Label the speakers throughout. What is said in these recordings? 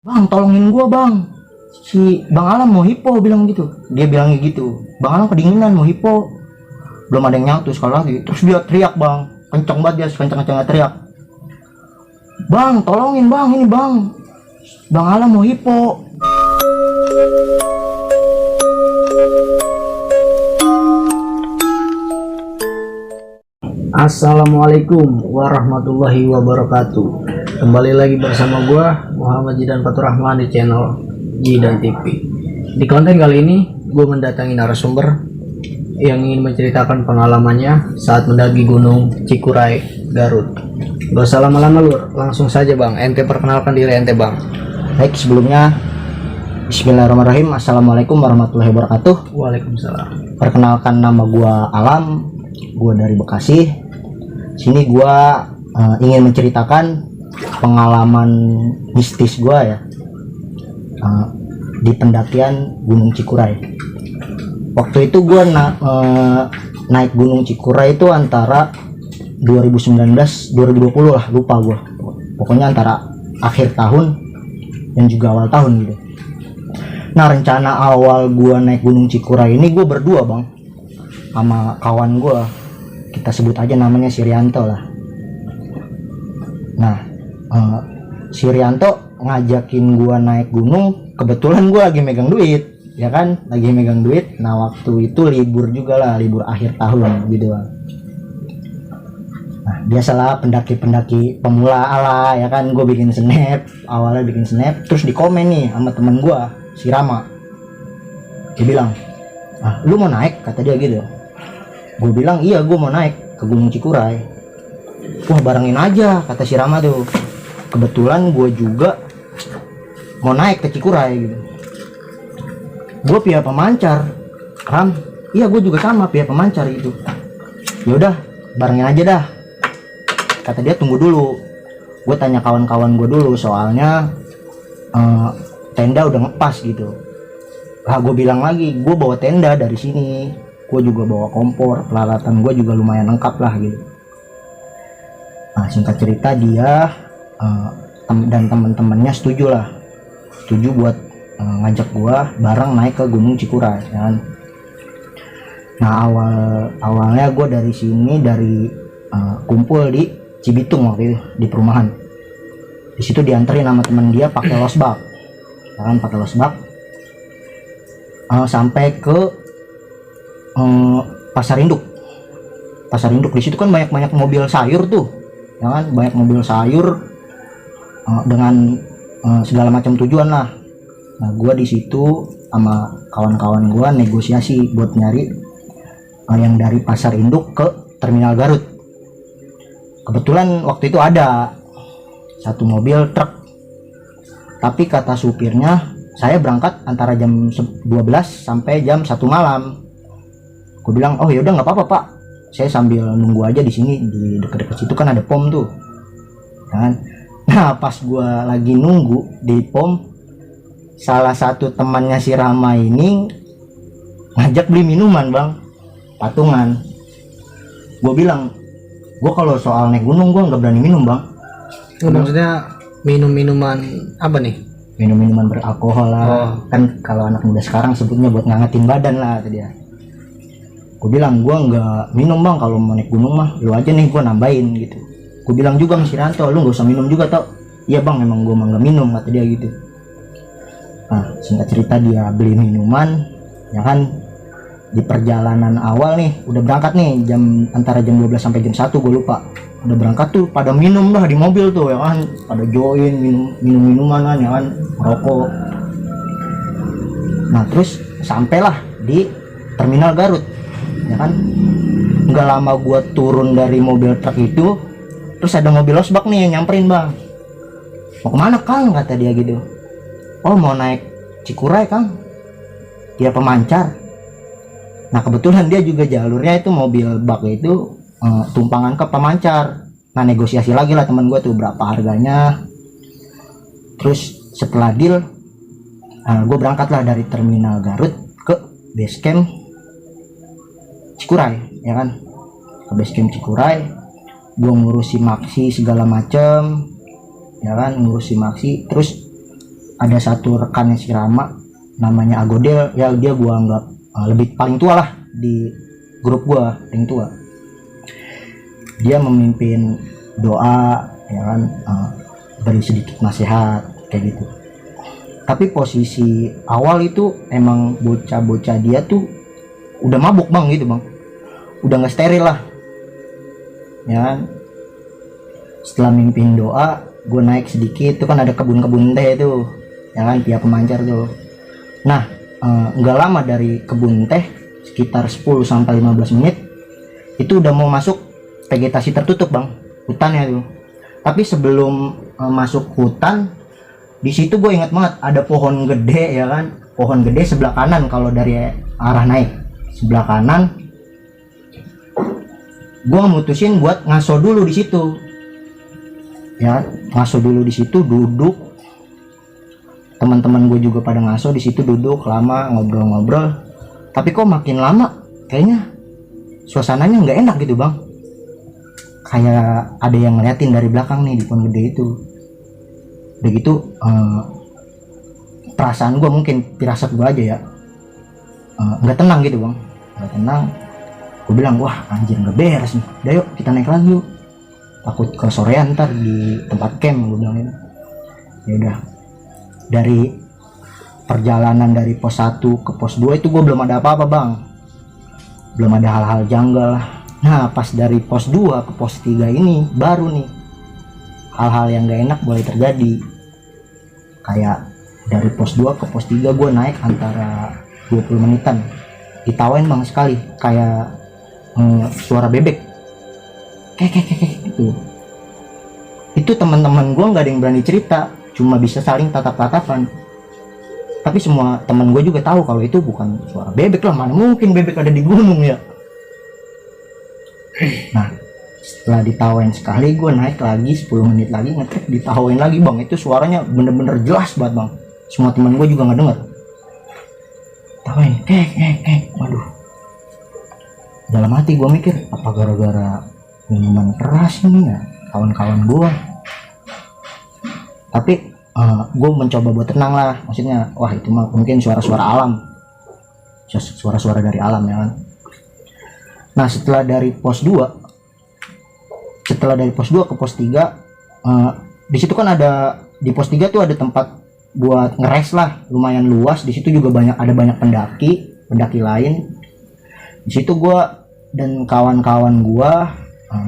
Speaker 1: Bang, tolongin gua bang, si Bang Alam mau hipo, bilang gitu. Dia bilangnya gitu, Bang Alam kedinginan mau hipo. Belum ada yang nyautu sekali lagi. Terus dia teriak bang, kenceng banget, dia kenceng-kencengnya teriak, Bang tolongin bang, ini bang, Bang Alam mau hipo.
Speaker 2: Assalamualaikum warahmatullahi wabarakatuh. Kembali lagi bersama gua Muhammad Jidan Fatur Rahman di channel Jidan TV. Di konten kali ini gue mendatangi narasumber yang ingin menceritakan pengalamannya saat mendaki Gunung Cikuray, Garut. Gak usah lama-lama lur, langsung saja bang. Ente perkenalkan diri ente bang.
Speaker 1: Baik, sebelumnya Bismillahirrahmanirrahim. Assalamualaikum warahmatullahi wabarakatuh.
Speaker 2: Waalaikumsalam.
Speaker 1: Perkenalkan, nama gua Alam, gua dari Bekasi. Sini gua ingin menceritakan pengalaman mistis gua ya, di pendakian Gunung Cikuray. Waktu itu gua naik Gunung Cikuray itu antara 2019 2020 lah, lupa gua. Pokoknya antara akhir tahun dan juga awal tahun gitu. Nah, rencana awal gua naik Gunung Cikuray ini gua berdua bang, sama kawan gua, kita sebut aja namanya si Rianto lah. Nah, si Rianto ngajakin gua naik gunung, kebetulan gua lagi megang duit, ya kan, lagi megang duit. Nah, waktu itu libur juga lah, libur akhir tahun gitu lah. Nah, biasalah pendaki-pendaki pemula ala, ya kan, gue bikin snap, awalnya bikin snap, terus di komen nih sama temen gua, si Rama. Dia bilang, lu mau naik, kata dia gitu. Gue bilang iya, gue mau naik ke Gunung Cikuray. Wah, barengin aja, kata si Rama tuh. Kebetulan gue juga mau naik ke Cikuray gitu. Gue pihak pemancar, Ram. Iya, gue juga sama pihak pemancar gitu. Yaudah, barengin aja dah, kata dia. Tunggu dulu, gue tanya kawan-kawan gue dulu, soalnya tenda udah ngepas gitu. Lah, gue bilang lagi, gue bawa tenda dari sini, gue juga bawa kompor, peralatan gue juga lumayan lengkap lah gitu. Nah, singkat cerita dia dan teman-temannya setuju buat ngajak gue bareng naik ke Gunung Cikuray kan. Nah, awalnya gue dari sini, dari kumpul di Cibitung waktu itu, di perumahan. Di situ dianterin sama temen dia pakai losbak, kan, pakai losbak sampai ke pasar induk. Di situ kan banyak mobil sayur tuh, ya kan, banyak mobil sayur dengan segala macam tujuan lah. Nah, gue di situ sama kawan-kawan gue negosiasi buat nyari yang dari pasar induk ke terminal Garut. Kebetulan waktu itu ada satu mobil truk, tapi kata supirnya saya berangkat antara jam 12 sampai jam 1 malam. Gue bilang, oh yaudah nggak apa-apa pak, saya sambil nunggu aja di sini, di dekat-dekat situ kan ada pom tuh kan. Nah, pas gue lagi nunggu di pom, salah satu temannya si Rama ini ngajak beli minuman bang, patungan. Gue bilang, gue kalau soal naik gunung gue nggak berani minum bang.
Speaker 2: Maksudnya minum-minuman apa nih?
Speaker 1: Minum-minuman beralkohol lah. Kan kalau anak muda sekarang sebutnya buat ngangetin badan lah, kata dia. Gue bilang, gue nggak minum bang, kalau mau naik gunung mah lu aja nih, gue nambahin gitu. Gue bilang juga sama si Ranto, lu nggak usah minum juga tau. Iya bang, emang gue mah nggak minum, kata dia gitu. Nah, singkat cerita dia beli minuman, ya kan. Di perjalanan awal nih, udah berangkat nih antara jam 12 sampai jam 1, gue lupa. Udah berangkat tuh pada minum dah di mobil tuh, ya kan, pada join minuman kan, ya kan, rokok. Nah, terus sampailah di terminal Garut, ya kan. Nggak lama gua turun dari mobil truk itu, terus ada mobil losbak nih yang nyamperin, bang. Mau kemana kang, kata dia gitu. Oh, mau naik Cikuray kang, dia pemancar. Nah, kebetulan dia juga jalurnya itu mobil bak itu tumpangan ke pemancar. Nah, negosiasi lagi lah teman gue tuh berapa harganya. Terus setelah deal, gue berangkat lah dari terminal Garut ke base camp Cikuray, ya kan, ke base camp Cikuray. Gue ngurusi maksi segala macem, ya kan, ngurusi maksi. Terus ada satu rekannya si Rama namanya Agodel, ya dia gua anggap lebih paling tua lah di grup gua, paling tua. Dia memimpin doa, ya kan, beri sedikit nasihat kayak gitu. Tapi posisi awal itu emang bocah-bocah dia tuh udah mabuk bang gitu bang, udah nggak steril lah, ya kan. Setelah mimpin doa, gue naik sedikit, tuh kan ada kebun-kebun teh tuh, ya kan, pihak pemancar tuh. Nah, nggak lama dari kebun teh, sekitar 10-15 menit, itu udah mau masuk vegetasi tertutup bang, hutannya tuh. Tapi sebelum masuk hutan, di situ gue ingat banget ada pohon gede, ya kan, pohon gede sebelah kanan kalau dari arah naik, sebelah kanan. Gue mutusin buat ngaso dulu di situ, ya, ngaso dulu di situ, duduk. Teman-teman gue juga pada ngaso di situ, duduk lama ngobrol-ngobrol. Tapi kok makin lama kayaknya suasananya nggak enak gitu bang, kayak ada yang ngeliatin dari belakang nih di pohon gede itu. Begitu perasaan gue, mungkin firasat gue aja ya, nggak tenang gitu bang, nggak tenang. Gue bilang, wah anjir nggak beres nih, udah yuk kita naik lagi yuk, takut ke sorean ntar di tempat camp, gue bilang gitu. Ya udah, dari perjalanan dari pos 1 ke pos 2 itu gue belum ada apa-apa bang, belum ada hal-hal janggal lah. Nah pas dari pos 2 ke pos 3 ini baru nih hal-hal yang gak enak mulai terjadi. Kayak dari pos 2 ke pos 3 gue naik antara 20 menitan, ditawain bang sekali kayak suara bebek kayak gitu. Itu teman-teman gue nggak ada yang berani cerita, cuma bisa saling tatap-tatapan. Tapi semua teman gue juga tahu kalau itu bukan suara bebek lah, mana mungkin bebek ada di gunung ya. Nah setelah ditawain sekali, gue naik lagi 10 menit lagi ngetrek, ditawain lagi bang. Itu suaranya bener-bener jelas banget bang, semua teman gue juga nggak denger. Tawain kayak waduh, dalam hati gue mikir apa gara-gara minuman keras ini ya kawan-kawan gue. Tapi gue mencoba buat tenang lah, maksudnya wah itu mah mungkin suara-suara alam, suara-suara dari alam ya kan. Nah setelah dari pos 2 ke pos 3, di situ kan ada, di pos 3 tuh ada tempat buat ngeres lah, lumayan luas. Di situ juga ada banyak pendaki lain. Di situ gue dan kawan-kawan gue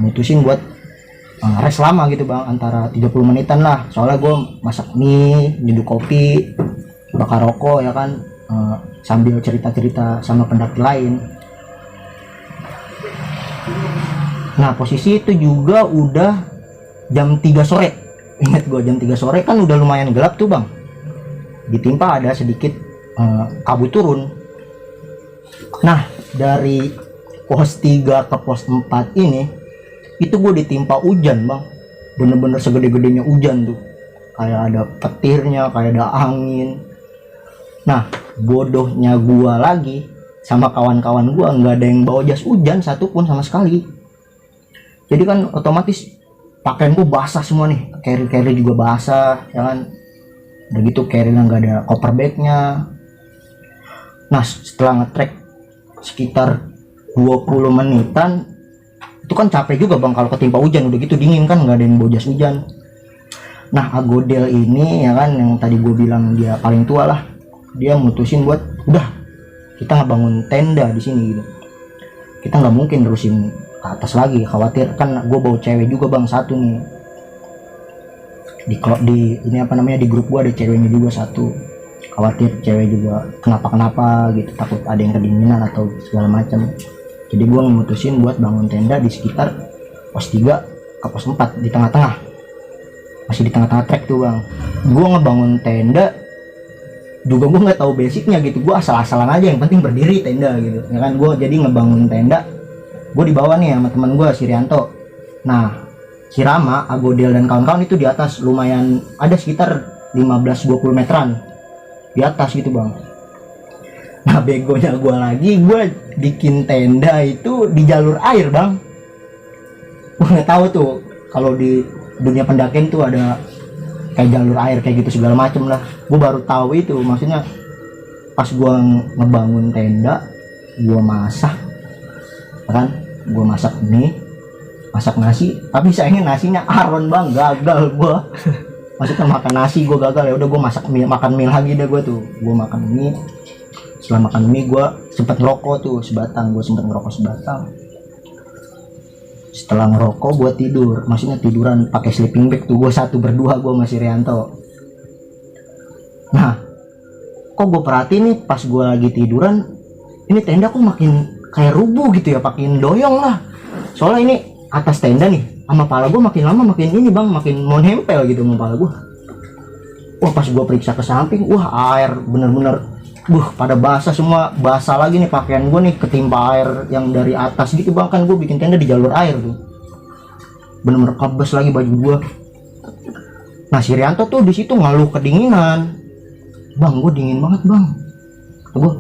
Speaker 1: mutusin buat rest lama gitu bang, antara 30 menitan lah. Soalnya gue masak mie, nyeduh kopi, bakar rokok ya kan, sambil cerita-cerita sama pendaki lain. Nah posisi itu juga udah jam 3 sore. Ingat gue jam 3 sore kan udah lumayan gelap tuh bang. Ditimpa ada sedikit kabut turun. Nah dari pos 3 ke pos 4 ini itu gue ditimpa hujan bang, bener-bener segede-gedenya hujan tuh, kayak ada petirnya, kayak ada angin. Nah bodohnya gue lagi sama kawan-kawan gue nggak ada yang bawa jas hujan satupun sama sekali. Jadi kan otomatis pakaian gue basah semua nih, carry juga basah ya kan. Udah gitu carry-nya nggak ada koper bagnya. Nah setelah ngetrek sekitar 20 menitan itu kan capek juga bang kalau ketimpa hujan, udah gitu dingin kan, nggak ada yang bawa jas hujan. Nah Agodel ini ya kan, yang tadi gue bilang dia paling tua lah, dia mutusin buat udah kita ngebangun tenda di sini gitu. Kita nggak mungkin terusin ke atas lagi, khawatir kan gue bawa cewek juga bang satu nih. Di ini apa namanya, di grup gue ada ceweknya juga satu, khawatir cewek juga kenapa gitu, takut ada yang kedinginan atau segala macam. Jadi gue memutusin buat bangun tenda di sekitar pos 3 ke pos 4, di tengah-tengah, masih di tengah-tengah trek tuh bang. Gue ngebangun tenda juga gue nggak tahu basicnya gitu, gue asal-asalan aja, yang penting berdiri tenda gitu ya kan. Gue jadi ngebangun tenda, gue di bawah nih sama teman gue si Rianto. Nah si Rama, Agodel dan kawan-kawan itu di atas, lumayan ada sekitar 15-20 meteran di atas gitu bang. Nah begonya gue lagi, gue bikin tenda itu di jalur air bang. Gue nggak tahu tuh kalau di dunia pendakian tuh ada kayak jalur air kayak gitu segala macem lah. Gue baru tahu itu, maksudnya pas gue ngebangun tenda, gue masak kan, gue masak mie, masak nasi, tapi sayangnya nasinya aron bang, gagal gue. Maksudnya makan nasi gue gagal, ya udah gue masak mie, makan mie lagi deh gue tuh. Gue makan mie, setelah makan mie gue sempet ngerokok tuh sebatang, setelah ngerokok gue tidur, maksudnya tiduran pakai sleeping bag tuh, gue satu berdua gue masih Rianto. Nah kok gue perhatiin nih pas gue lagi tiduran, ini tenda kok makin kayak rubuh gitu ya, makin doyong lah. Soalnya ini atas tenda nih, sama pala gue makin lama makin ini bang, makin mau nempel gitu sama pala gue. Wah pas gue periksa ke samping, wah air bener-bener pada basah semua, basah lagi nih pakaian gue nih, ketimpa air yang dari atas gitu bang. Kan gue bikin tenda di jalur air tuh, bener-bener kebas lagi baju gue. Nah si Rianto tuh di situ ngeluh kedinginan, bang gue dingin banget bang. Gue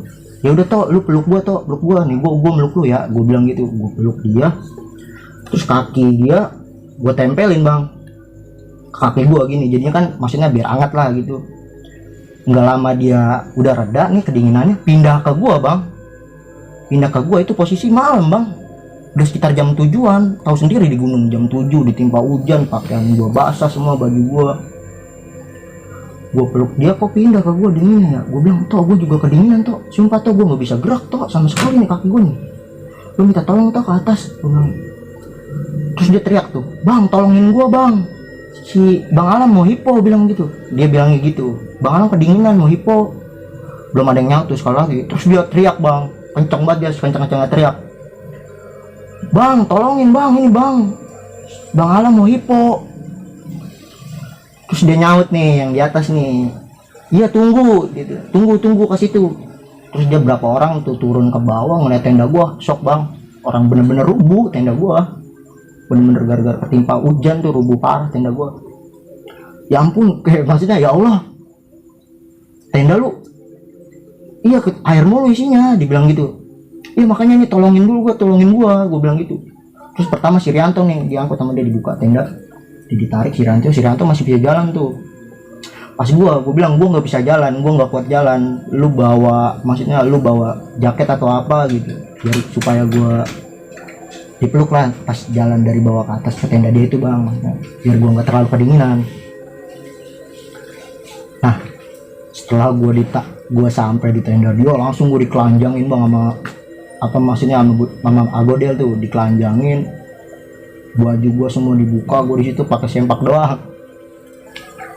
Speaker 1: ya udah toh lu peluk gue nih, gue meluk lu ya, gue bilang gitu. Gue peluk dia, terus kaki dia gue tempelin bang, kaki gue gini, jadinya kan maksudnya biar hangat lah gitu. Nggak lama dia udah reda nih kedinginannya, pindah ke gua bang, pindah ke gua. Itu posisi malam bang, udah sekitar jam 7-an, tahu sendiri di gunung jam 7 ditimpa hujan, pakaian gua basah semua, baju gua peluk dia, kok pindah ke gua dinginnya ya. Gua bilang toh gua juga kedinginan toh, sumpah toh gua nggak bisa gerak toh sama sekali nih kaki gua nih, lu minta tolong toh ke atas. Gua bilang. Terus dia teriak tuh, bang tolongin gua bang, si Bang Alam mau hipo, bilang gitu. Dia bilangnya gitu, Bang Alam kedinginan mau hipo. Belum ada yang nyautus sekali lagi. Terus dia teriak bang, kenceng banget dia, kenceng-kencengnya teriak, bang tolongin bang, ini bang Bang Alam mau hipo. Terus dia nyaut nih yang di atas nih, iya tunggu gitu, tunggu ke situ. Terus dia berapa orang tuh turun ke bawah ngeliat tenda gua, shock bang. Orang bener-bener rubuh tenda gua, bener-bener gara-gara ketimpa hujan tuh rubuh parah tenda gua. Ya ampun, kayak maksudnya ya Allah, tenda lu iya air mulu isinya, dibilang gitu. Iya makanya nih tolongin gua bilang gitu. Terus pertama si Rianto nih diangkut sama dia, dibuka tenda, ditarik si Rianto masih bisa jalan tuh. Pas gua bilang gua nggak bisa jalan, gua nggak kuat jalan, lu bawa jaket atau apa gitu biar supaya gua dipeluk lah pas jalan dari bawah ke atas ke tenda dia itu bang, biar gua nggak terlalu kedinginan. Nah setelah gua sampai di tenda dia, langsung gua dikelanjangin bang sama Agodel tuh, dikelanjangin, baju gua semua dibuka, gua di situ pakai sempak doang.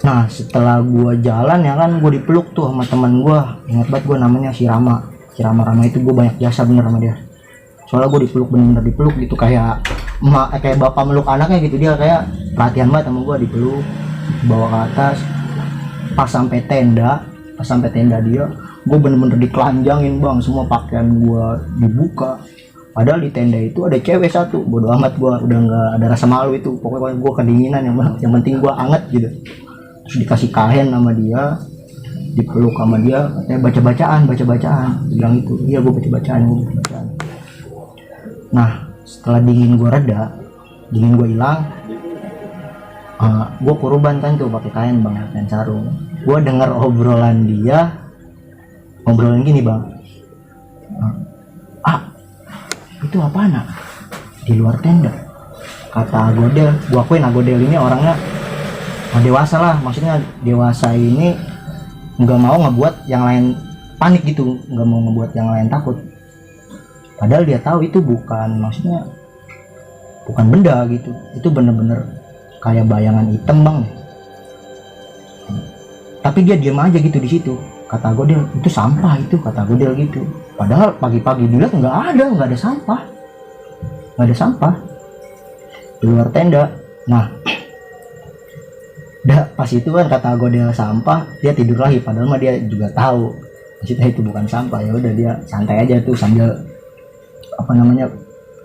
Speaker 1: Nah setelah gua jalan ya kan, gua dipeluk tuh sama teman gua, ingat banget gua namanya si Rama itu, gua banyak jasa bener sama dia. Soalnya gue bener-bener dipeluk gitu, kayak bapak meluk anaknya gitu. Dia kayak perhatian banget sama gue, dipeluk, bawa ke atas. Pas sampai tenda dia, gue bener-bener dikelanjangin bang, semua pakaian gue dibuka. Padahal di tenda itu ada cewek satu, bodo amat gue, udah nggak ada rasa malu itu. Pokoknya gue kedinginan, yang penting gue anget gitu. Terus dikasih kain sama dia, dipeluk sama dia, katanya baca-bacaan, bilang itu. Iya gue baca-bacaan. Nah setelah dingin gue hilang, gue kurban kan tuh pakai kain bang, kain sarung. Gue dengar obrolan gini bang, itu apa nak di luar tenda, kata Agodel. Gue akuin Agodel ini orangnya dewasa lah, maksudnya dewasa ini nggak mau ngebuat yang lain panik gitu, nggak mau ngebuat yang lain takut. Padahal dia tahu itu bukan benda gitu, itu bener-bener kayak bayangan hitam bang. Tapi dia diam aja gitu di situ. Kata Godel itu sampah itu, kata Godel gitu. Padahal pagi-pagi dilihat nggak ada sampah di luar tenda. Nah pas itu kan kata Godel sampah, dia tidur lagi. Padahal mah dia juga tahu maksudnya itu bukan sampah. Ya udah dia santai aja tuh sambil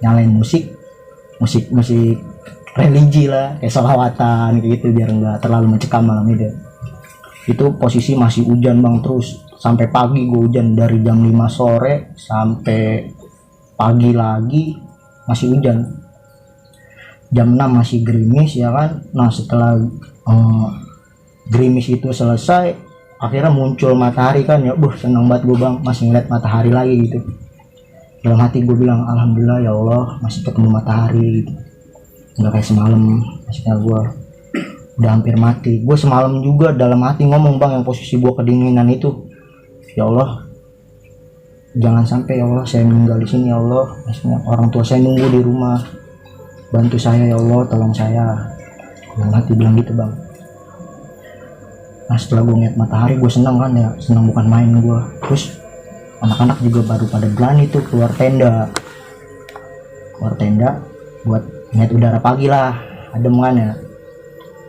Speaker 1: nyalain musik religi lah, kayak sholawatan kayak gitu, biar nggak terlalu mencekam malam itu. Itu posisi masih hujan bang, terus sampai pagi gue hujan, dari jam 5 sore sampai pagi lagi masih hujan. Jam 6 masih gerimis ya kan. Nah setelah gerimis itu selesai, akhirnya muncul matahari kan ya. Seneng banget gue bang, masih ngeliat matahari lagi gitu. Dalam hati gue bilang alhamdulillah ya Allah masih ketemu matahari gitu. Nggak kayak semalam, maksudnya gue udah hampir mati. Gue semalam juga dalam hati ngomong bang, yang posisi gue kedinginan itu, ya Allah jangan sampai ya Allah saya meninggal di sini ya Allah, maksudnya orang tua saya nunggu di rumah, bantu saya ya Allah, tolong saya. Dalam hati bilang gitu bang. Nah setelah gue ngeliat matahari gue seneng kan ya, seneng bukan main gue. Terus anak-anak juga baru pada berani tuh keluar tenda buat ngeliat udara pagi lah, adem kan ya.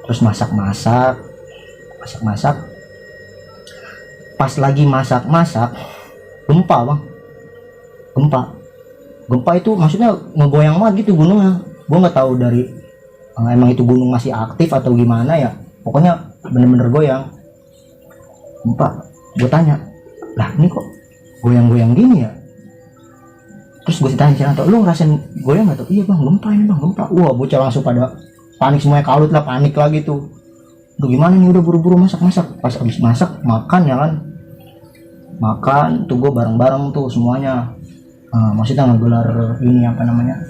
Speaker 1: Terus masak-masak. Pas lagi masak-masak, gempa bang. Gempa itu maksudnya ngegoyang banget gitu gunungnya. Gue nggak tahu dari emang itu gunung masih aktif atau gimana ya. Pokoknya bener-bener goyang. Gempa. Gue tanya, lah ini kok goyang-goyang gini ya? Terus gue tanya, lu ngerasain goyang nggak tuh? Iya bang, gempa ini bang, gempa. Wah bocah langsung pada panik semuanya, kalut lah, panik lagi tuh. Udah gimana nih, udah buru-buru masak. Pas habis masak makan ya kan, makan tuh gue bareng-bareng tuh semuanya. Maksudnya ngegelar ini apa namanya,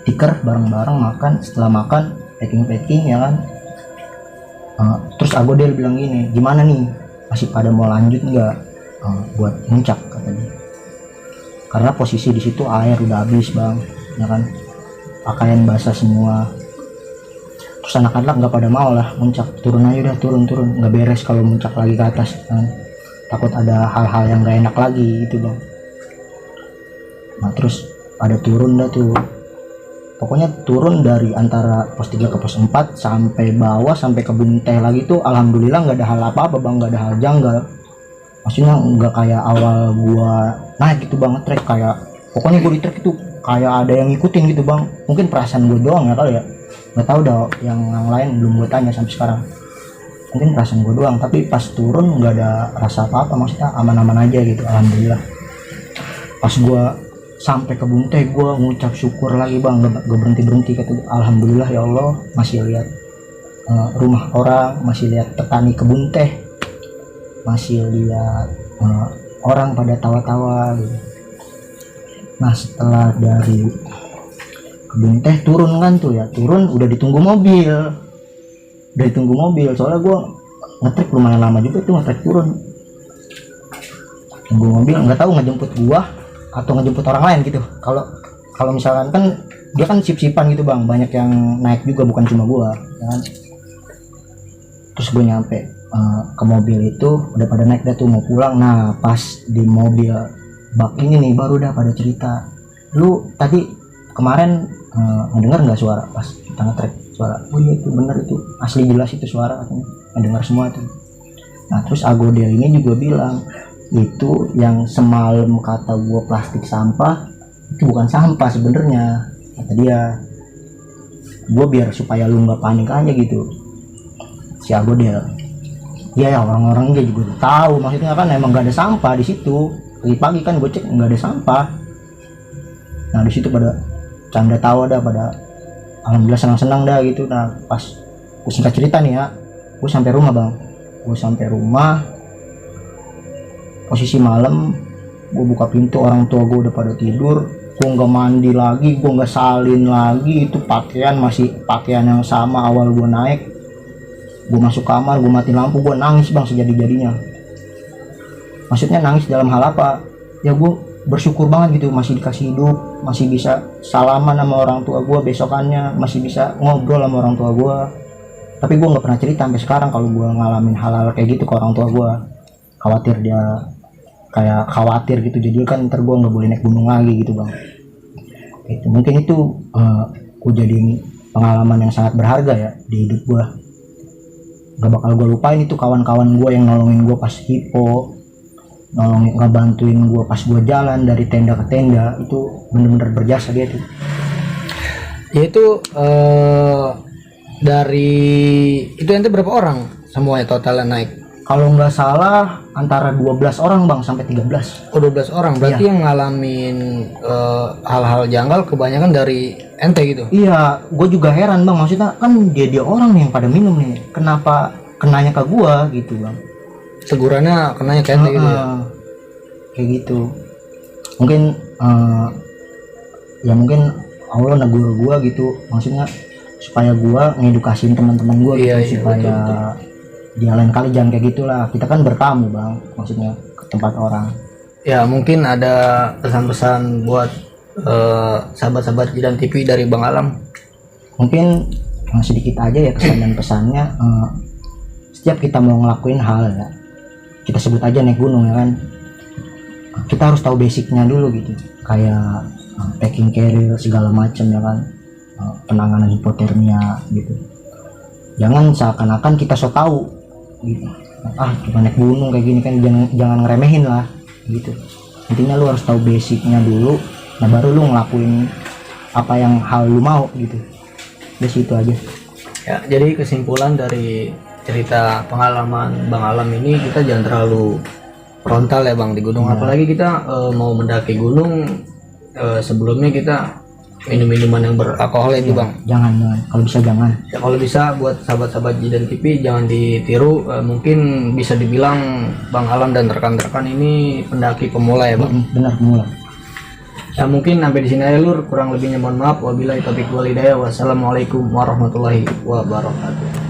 Speaker 1: tikar bareng-bareng makan. Setelah makan packing ya kan. Terus Agodel bilang gini, gimana nih, masih pada mau lanjut nggak buat muncak katanya. Karena posisi di situ air udah habis bang, ya kan, pakaian basah semua. Terus anak-anak nggak pada mau lah muncak, turun aja udah, turun nggak beres kalau muncak lagi ke atas kan. Takut ada hal-hal yang nggak enak lagi gitu bang. Nah terus ada turun dah tuh, pokoknya turun dari antara pos 3 ke pos 4 sampai bawah sampai kebun teh lagi tuh, alhamdulillah nggak ada hal apa-apa bang, nggak ada hal janggal. Maksudnya nggak kayak awal gua naik gitu bang, trek kayak pokoknya gua di trek itu kayak ada yang ngikutin gitu bang. Mungkin perasaan gua doang ya kali ya, nggak tahu dah yang lain, belum gue tanya sampai sekarang. Mungkin perasaan gue doang, tapi pas turun nggak ada rasa apa-apa, maksudnya aman-aman aja gitu, alhamdulillah. Pas gue sampai kebun teh gue ngucap syukur lagi bang, gak berhenti kata alhamdulillah ya Allah masih lihat rumah orang, masih lihat petani kebun teh, masih lihat orang pada tawa-tawa gitu. Nah setelah dari kebun teh turun kan tuh ya, turun udah ditunggu mobil, soalnya gue ngetrek lumayan lama juga tuh ngetrek turun, tunggu mobil, nggak tahu ngejemput gua atau ngejemput orang lain gitu. Kalau misalkan kan dia kan sip-sipan gitu bang, banyak yang naik juga bukan cuma gua ya kan. Terus gue nyampe ke mobil itu udah pada naik dah tuh mau pulang. Nah pas di mobil bak ini nih baru dah pada cerita, lu tadi kemarin ngedengar nggak suara pas kita nge-track suara? Oh iya itu bener, itu asli jelas itu suara, katanya ngedengar semua tuh. Nah terus Agodel ini juga bilang itu yang semalam kata gua plastik sampah itu bukan sampah sebenarnya, kata dia. Gua biar supaya lu nggak panik aja gitu, si Agodel. Ya orang-orang dia juga tahu, maksudnya kan emang nggak ada sampah di situ. Pagi-pagi kan gue cek nggak ada sampah. Nah di situ pada canda tawa dah, pada alhamdulillah senang-senang dah gitu. Nah pas gue singkat cerita nih ya, gue sampai rumah, posisi malam, gue buka pintu, orang tua gue udah pada tidur. Gue nggak mandi lagi, gue nggak salin lagi, itu pakaian masih pakaian yang sama awal gue naik. Gue masuk kamar, gue mati lampu, gue nangis bang sejadi-jadinya. Maksudnya nangis dalam hal apa ya, gue bersyukur banget gitu masih dikasih hidup, masih bisa salaman sama orang tua gue besokannya, masih bisa ngobrol sama orang tua gue. Tapi gue nggak pernah cerita sampai sekarang kalau gue ngalamin hal-hal kayak gitu ke orang tua gue. Khawatir dia, kayak khawatir gitu, jadi kan ntar gue nggak boleh naik gunung lagi gitu bang. Itu mungkin itu gue jadiin pengalaman yang sangat berharga ya di hidup gue. Gak bakal gue lupain itu kawan-kawan gue yang nolongin gue pas hipo, ngebantuin gue pas gue jalan dari tenda ke tenda, itu bener-bener berjasa dia tuh.
Speaker 2: Yaitu dari itu nanti berapa orang semuanya totalnya naik?
Speaker 1: Kalau nggak salah antara 12 orang bang sampai 13.
Speaker 2: Oh 12 orang, berarti
Speaker 1: iya.
Speaker 2: Yang ngalamin hal-hal janggal kebanyakan dari ente gitu?
Speaker 1: Iya, gue juga heran bang, maksudnya kan dia orang nih yang pada minum nih, kenapa kenanya ke gua gitu bang.
Speaker 2: Tegurannya kenanya kayak gitu ya.
Speaker 1: Kayak gitu. Mungkin ya mungkin Allah negur gua gitu, maksudnya supaya gua ngedukasiin teman-teman gua gitu,
Speaker 2: Iya,
Speaker 1: supaya
Speaker 2: betul.
Speaker 1: dia lain kali jangan kayak gitulah. Kita kan bertamu bang, maksudnya ke tempat orang.
Speaker 2: Ya mungkin ada pesan-pesan buat sahabat-sahabat Jidan TV dari Bang Alam.
Speaker 1: Mungkin sedikit aja ya kesan dan pesannya. Setiap kita mau ngelakuin hal ya, kita sebut aja naik gunung ya kan, kita harus tahu basicnya dulu gitu, kayak packing carrier segala macam ya kan, penanganan hipotermia gitu. Jangan seakan-akan kita so tahu gitu, cuma naik gunung kayak gini kan, jangan ngeremehin lah gitu. Intinya lu harus tahu basicnya dulu, nah baru lu ngelakuin apa yang hal lu mau gitu. Udah situ aja.
Speaker 2: Ya, jadi kesimpulan dari cerita pengalaman Bang Alam ini, kita jangan terlalu frontal ya Bang di gunung. Apalagi kita mau mendaki gunung, sebelumnya kita minum-minuman yang beralkohol itu Bang.
Speaker 1: Jangan, kalau bisa jangan.
Speaker 2: Ya kalau bisa buat sahabat-sahabat Jidan TV jangan ditiru. Mungkin bisa dibilang Bang Alam dan rekan-rekan ini pendaki pemula ya Bang.
Speaker 1: Benar pemula.
Speaker 2: Ya mungkin sampai di sini aja Lur, kurang lebihnya mohon maaf. Wabillahi taufiq wal hidayah. Wassalamualaikum warahmatullahi wabarakatuh.